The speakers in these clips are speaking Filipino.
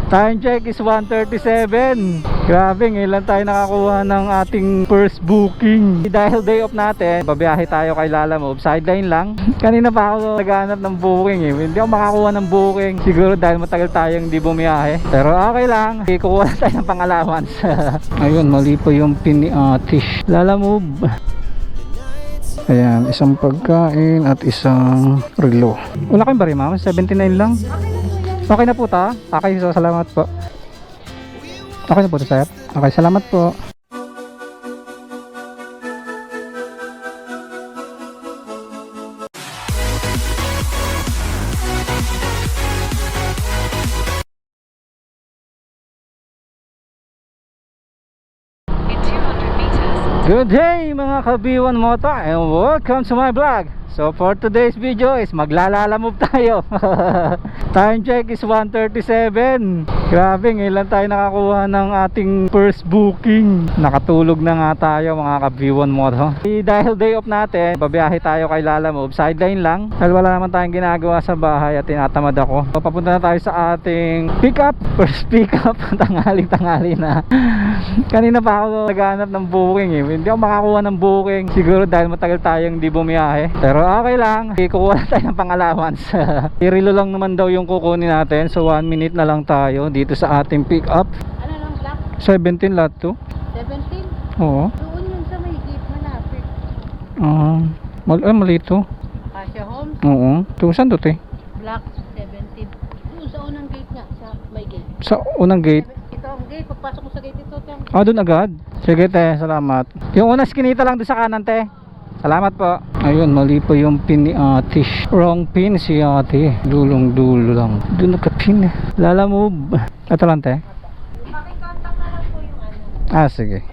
Time check is 1:37. Grabe, ngayon lang tayo nakakuha ng ating first booking. Dahil day off natin, babiyahe tayo kay Lalamove. Sideline lang. Kanina pa ako naghahanap ng booking eh. Hindi ako makakuha ng booking. Siguro dahil matagal tayong hindi bumiyahe. Pero okay lang. Kukuha na tayo ng pang-allowance. Ayun, mali po yung pin ni Atish. Lalamove. Ayan, isang pagkain at isang relo. Wala kayong bari, ma'am? 79 lang. Okay na po ta. Okay, so salamat po. Okay na po to, sir. Okay, salamat po. Good day mga kabiwan moto and welcome to my vlog. So for today's video is maglalalamove tayo. Time check is 1:37. Grabe, ngayon lang tayo nakakuha ng ating first booking. Nakatulog na nga tayo mga kabiwan moto. Dahil day off natin, babiyahe tayo kay Lalamove. Sideline lang dahil wala naman tayong ginagawa sa bahay at tinatamad ako. So papunta na tayo sa ating pick up. First pick up. Tanghali na. Kanina pa ako naghahanap ng booking eh. Hindi ako makakuha ng booking. Siguro dahil matagal tayong hindi bumiyahe. Pero okay lang. Kukuha na tayo ng pang-allowance. I-relo lang naman daw yung kukunin natin. So 1 minute na lang tayo dito sa ating pick up. Ano lang black? 17 lot to. 17? Oo. Doon yun sa may gate malapit. Mali to. Asia Homes? Oo. Ito saan to te? Black 17. Doon sa unang gate nga. Sa may gate. Sa unang gate. Ito ang gate. Pagpasok mo sa gate ito. Doon agad. Sige te, salamat. Yung unang skinita lang doon sa kanan te. Salamat po. Ayun, mali po yung pin ni Atish. Wrong pin si ate. Dulong dulo lang. Doon naka-pin. Lalamove. Ito lang te. Pakikontak na lang po yung ano. Sige.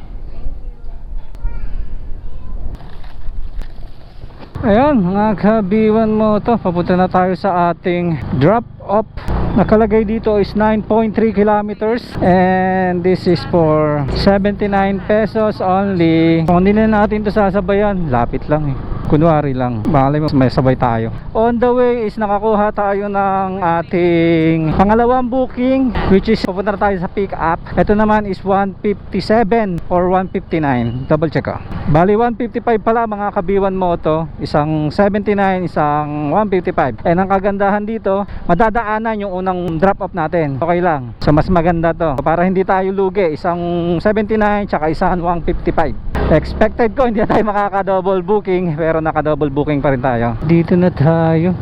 Ayan, mga kabiwan mo to. Papunta na tayo sa ating drop off. Nakalagay dito is 9.3 kilometers and this is for 79 pesos only. Kung hindi na natin ito sasabayan, lapit lang eh. Kunwari lang, baka may sabay tayo. On the way is nakakuha tayo ng ating pangalawang booking, which is pupunta na tayo sa pick up. Ito naman is 157 or 159. Double check ko. Bali 155 pala mga kabiwan mo to. Isang 79, isang 155. And ang kagandahan dito, madadaanan yung unang drop off natin. Okay lang. So mas maganda to. Para hindi tayo lugi, isang 79 tsaka isang 155. Expected ko hindi na tayo makaka-double booking, pero naka-double booking pa rin tayo. Dito na tayo.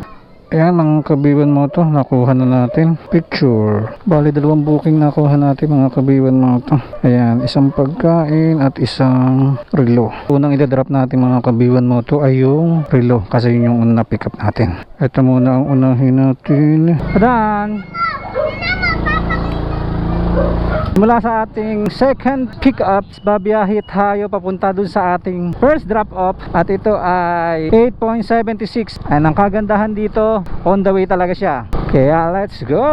Ayan mga kabiwan mo to, nakuha na natin picture. Bali 2 booking nakuha natin mga kabiwan mo to. Ayan, isang pagkain at isang relo. Unang i-drop natin mga kabiwan mo to ay yung relo, kasi yun yung unang pick up natin. Ito muna ang unahin natin. Adan! Mula sa ating second pick up, babiyahe tayo papunta dun sa ating first drop off at ito ay 8.76. And ang kagandahan dito, on the way talaga siya. Kaya let's go!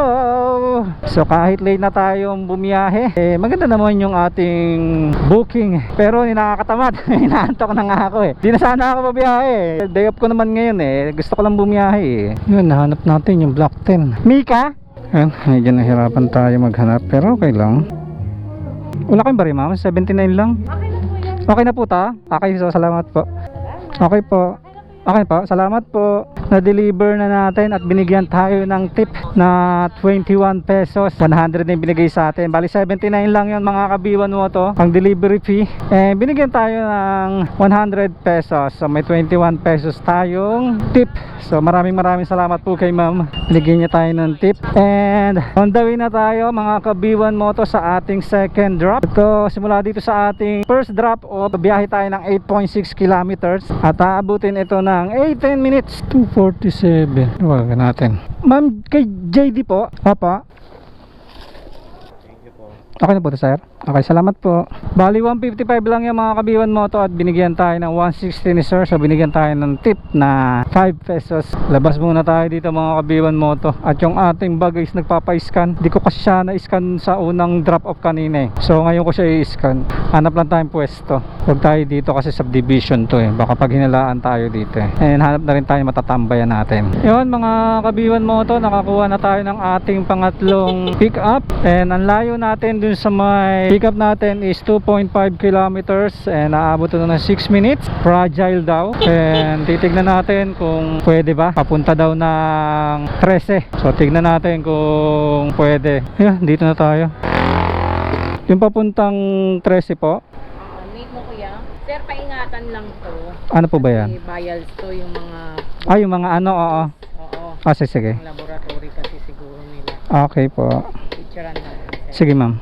So kahit late na tayong bumiyahe, maganda naman yung ating booking. Pero nakakatamad, inaantok na nga ako eh. Di na sana ako babiyahe. Day off ko naman ngayon eh. Gusto ko lang bumiyahe eh. Yun, nahanap natin yung block 10. Mika? Ayan, medyo nahirapan tayo maghanap pero okay lang. Wala kayong bari, ma'am? 79 lang. Okay na po yan. Okay na po ta. Okay, so salamat po. Okay po. Okay po, salamat po. Na-deliver na natin at binigyan tayo ng tip na 21 pesos. 100 na yung binigay sa atin. Bali 79 lang yun mga kabiwan mo to, ang delivery fee. And binigyan tayo ng 100 pesos. So may 21 pesos tayong tip. So maraming salamat po kay ma'am. Binigyan niya tayo ng tip. And on the way na tayo mga kabiwan mo to sa ating second drop. Ito, simula dito sa ating first drop off, biyahe tayo ng 8.6 kilometers at aabutin ito ng 18 minutes. 2:47. Huwag natin. Ma'am, kay JD po. Papa. Thank you po. Okay na po to, sir. Okay, salamat po. Bali 155 lang yung mga Kabiwan Moto at binigyan tayo ng 160 ni sir. So binigyan tayo ng tip na 5 pesos. Labas muna tayo dito mga Kabiwan Moto. At yung ating bag is nagpapa-scan. Di ko kasi siya na-scan sa unang drop off kanina eh. So ngayon ko siya i-scan. Hanap lang tayong pwesto. Huwag tayo dito kasi subdivision to eh. Baka pag hinalaan tayo dito eh. And hanap na rin tayo matatambayan natin. Yun mga Kabiwan Moto, nakakuha na tayo ng ating pangatlong pick up. And ang layo natin dun sa may pick up natin is 2.5 kilometers and naabot na ng 6 minutes. Fragile daw. And titignan natin kung pwede ba. Papunta daw ng 13. So tignan natin kung pwede. Yan, dito na tayo. Yung papuntang 13 po. Meet mo kuya. Sir, paingatan lang to. Ano po ba yan? Kasi vials to yung mga... Yung mga ano, oo. Oo. Sige. Yung laboratory kasi siguro nila. Okay po. Picturean lang. Sige ma'am.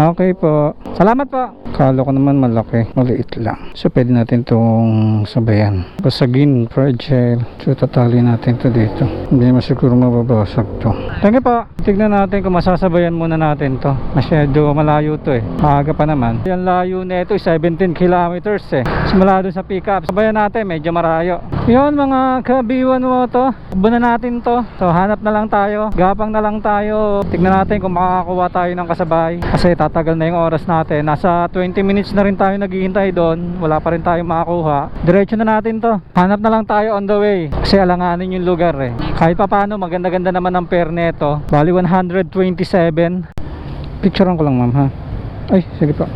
Okay po. Salamat po. Kala ko naman malaki. Maliit lang. So pwede natin itong sabayan. Basagin, fragile. So tatali natin to dito. Hindi masiguro mababasag to. Thank you po. Tignan natin kung masasabayan muna natin to. Masyado malayo to eh. Maaga pa naman. Yung layo nito 17 kilometers eh. Simula doon sa pick up. Sabayan natin. Medyo marayo. Yun mga Kabiwan Moto. Takbo na natin to. So hanap na lang tayo. Gapang na lang tayo. Tignan natin kung makakakuha tayo ng kasabay. Kasi tatagal na yung oras natin. Nasa 20 minutes na rin tayo naghihintay doon. Wala pa rin tayong makakuha. Diretso na natin to. Hanap na lang tayo on the way. Kasi alanganin yung lugar eh. Kahit pa paano maganda-ganda naman ang pair neto. Bali 127. Picturean ko lang ma'am ha. Ay sige po.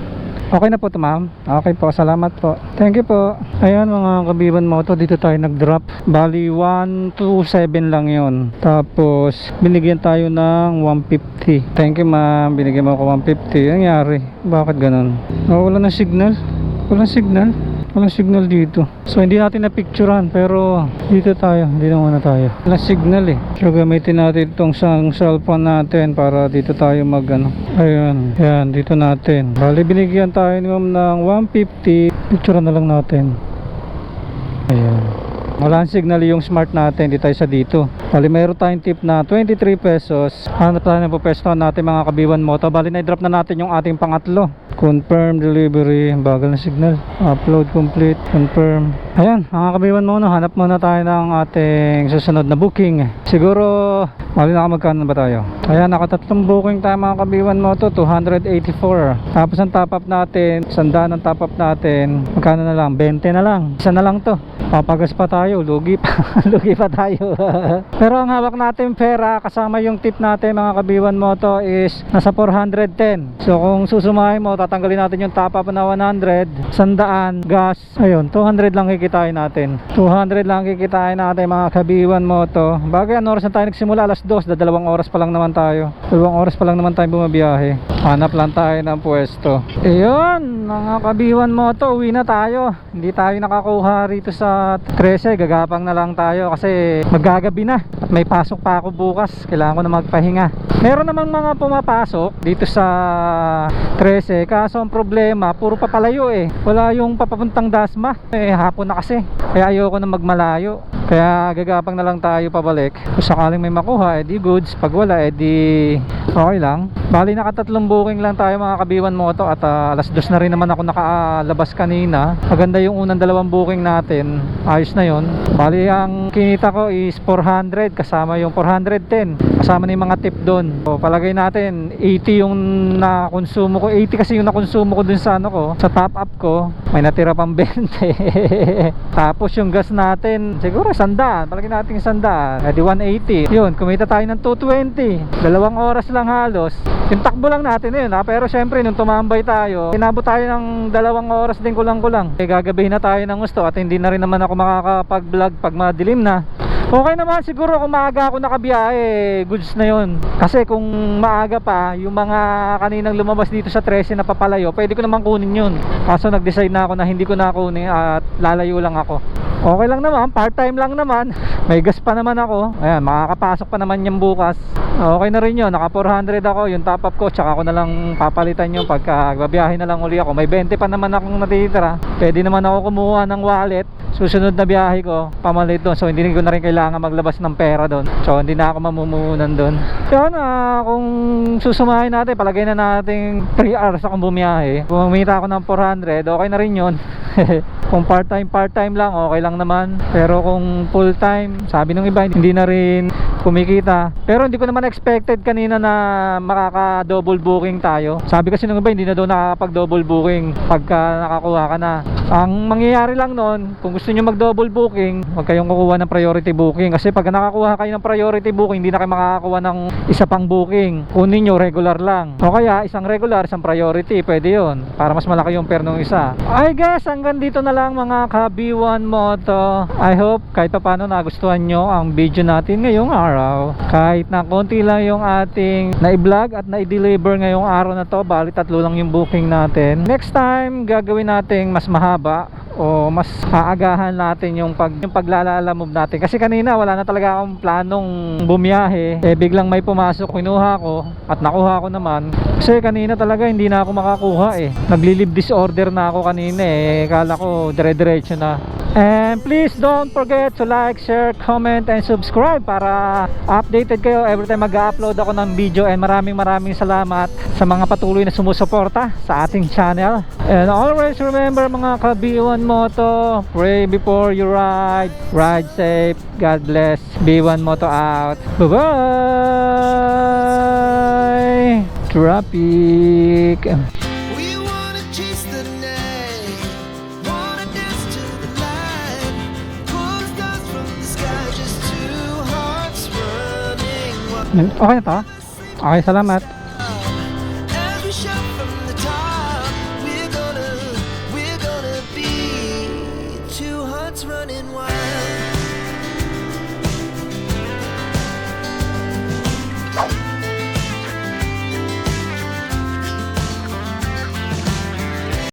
Okay na po to ma'am. Okay po, salamat po. Thank you po. Ayan mga Kabiwan Moto, dito tayo nag-drop. Bali 127 lang yon. Tapos binigyan tayo ng 150. Thank you ma'am, binigyan mo ako 150. Ang nangyari? Bakit ganun? Wala na signal. Walang signal. Walang signal dito. So hindi natin na-picturean pero dito tayo. Dito muna tayo. Walang signal eh. So gamitin natin itong cellphone natin para dito tayo mag ano. Ayan. Ayan. Dito natin. Bali binigyan tayo ni ma'am ng 150. Picturean na lang natin. Ayan. Walang signal yung smart natin. Hindi tayo sa dito. Bali mayroon tayong tip na 23 pesos. Hanap tayo ng pwesto natin mga Kabiwan Moto. Bali na-drop na natin yung ating pangatlo. Confirm delivery. Bagal na signal. Upload complete. Confirm. Ayan mga Kabiwan Moto, hanap muna tayo ng ating susunod na booking. Siguro bali nakamagkano ba tayo? Ayan, nakatatlong booking tayo mga Kabiwan Moto. 284. Tapos ang top up natin, 100 ang top up natin. Magkano na lang? 20 na lang. Isa na lang to. Papagas pa tayo. Lugi pa. Lugi pa tayo. Pero ang hawak natin pera kasama yung tip natin mga Kabiwan Moto is nasa 410. So kung susumahin mo, tatanggalin natin yung top up na 100, 100, gas, ayun, 200 lang kikitain natin. 200 lang kikitain natin mga Kabiwan Moto. Bagay, ano oras na tayo nagsimula? Alas 2, 2 oras pa lang naman tayo. 2 oras pa lang naman tayo bumabiyahe. Hanap lang tayo ng pwesto. Ayun, mga Kabiwan Moto, uwi na tayo. Hindi tayo nakakuha rito sa 13, gagapang na lang tayo kasi maggagabi na. At may pasok pa ako bukas. Kailangan ko na magpahinga. Meron namang mga pumapasok dito sa 13. Kaso ang problema, puro papalayo eh. Wala yung papapuntang Dasma. Hapon na kasi. Kaya ayoko na magmalayo. Kaya gagapang na lang tayo pabalik. Kung sakaling may makuha, edi goods. Pag wala, edi okay lang. Bali nakatatlong booking lang tayo mga Kabiwan Moto. At alas 2 na rin naman ako nakalabas kanina. Maganda yung unang dalawang booking natin. Ayos na yon. Bali ang kinita ko is 400 kasama yung 410. Kasama na yung mga tip doon. So, palagay natin 80 yung nakonsumo ko. 80 kasi yung nakonsumo ko dun sa ano ko, sa top up ko. May natira pang 20. Tapos yung gas natin siguro 100. Palagay natin 100. Edi 180. Yun, kumita tayo ng 220. 2 oras lang halos. Yung takbo lang natin yun ha. Pero syempre nung tumambay tayo, inabot tayo ng 2 oras din kulang-kulang. Gagabihin na tayo ng gusto at hindi na rin naman ako makakapag-vlog pag madilim na. Okay naman siguro kung maaga ako nakabiyahe, goods na yon. Kasi kung maaga pa, yung mga kaninang lumabas dito sa 13 na papalayo, pwede ko naman kunin yun. Kaso nag-decide na ako na hindi ko na kunin at lalayo lang ako. Okay lang naman, part-time lang naman. May gas pa naman ako. Ayan, makakapasok pa naman yan bukas. Okay na rin yun, naka 400 ako. Yung top up ko, tsaka ako na lang papalitan yun pagka babiyahe na lang uli ako. May 20 pa naman akong natitira. Pwede naman ako kumuha ng wallet. Susunod na biyahe ko, pamalit doon. So hindi ko na rin kailangan maglabas ng pera doon. So hindi na ako mamumunan doon. So kung susumahin natin, palagay na natin 3 hours akong bumiyahe. Kung umita ako ng 400, okay na rin yun. Kung part-time lang, okay lang naman. Pero kung full-time, sabi ng iba, hindi na rin kumikita. Pero hindi ko naman expected kanina na makaka-double booking tayo. Sabi kasi ng iba, hindi na daw nakakapag-double booking pagka nakakuha ka na. Ang mangyayari lang nun, kung gusto nyo mag-double booking, huwag kayong kukuha ng priority booking. Kasi pag nakakuha kayo ng priority booking, hindi na kayo makakakuha ng isa pang booking. Kunin nyo regular lang. O kaya, isang regular, isang priority, pwede yun. Para mas malaki yung fare nung isa. I guess, hanggang dito na lang mga ka-B1 Moto. I hope kahit pa paano nagustuhan nyo ang video natin ngayong araw. Kahit na konti lang yung ating na-vlog at na-deliver ngayong araw na to, bali 3 lang yung booking natin. Next time, gagawin natin mas mahaba o mas aagahan natin yung paglalalamove natin. Kasi kanina wala na talaga akong planong bumiyahe. Biglang may pumasok, kinuha ko at nakuha ko naman. Kasi kanina talaga hindi na ako makakuha Nagli-leave disorder na ako kanina Kala ko dire-diretso na. And please don't forget to like, share, comment, and subscribe para updated kayo every time mag-upload ako ng video. And maraming salamat sa mga patuloy na sumusuporta sa ating channel. And always remember mga ka-B1 Moto, pray before you ride. Ride safe. God bless. B1 Moto out. Bye-bye. Traffic. We wanna chase the night, wanna dance to the light, pull stars from the sky, just two hearts running wild. Okay na to? Okay, salamat. As we show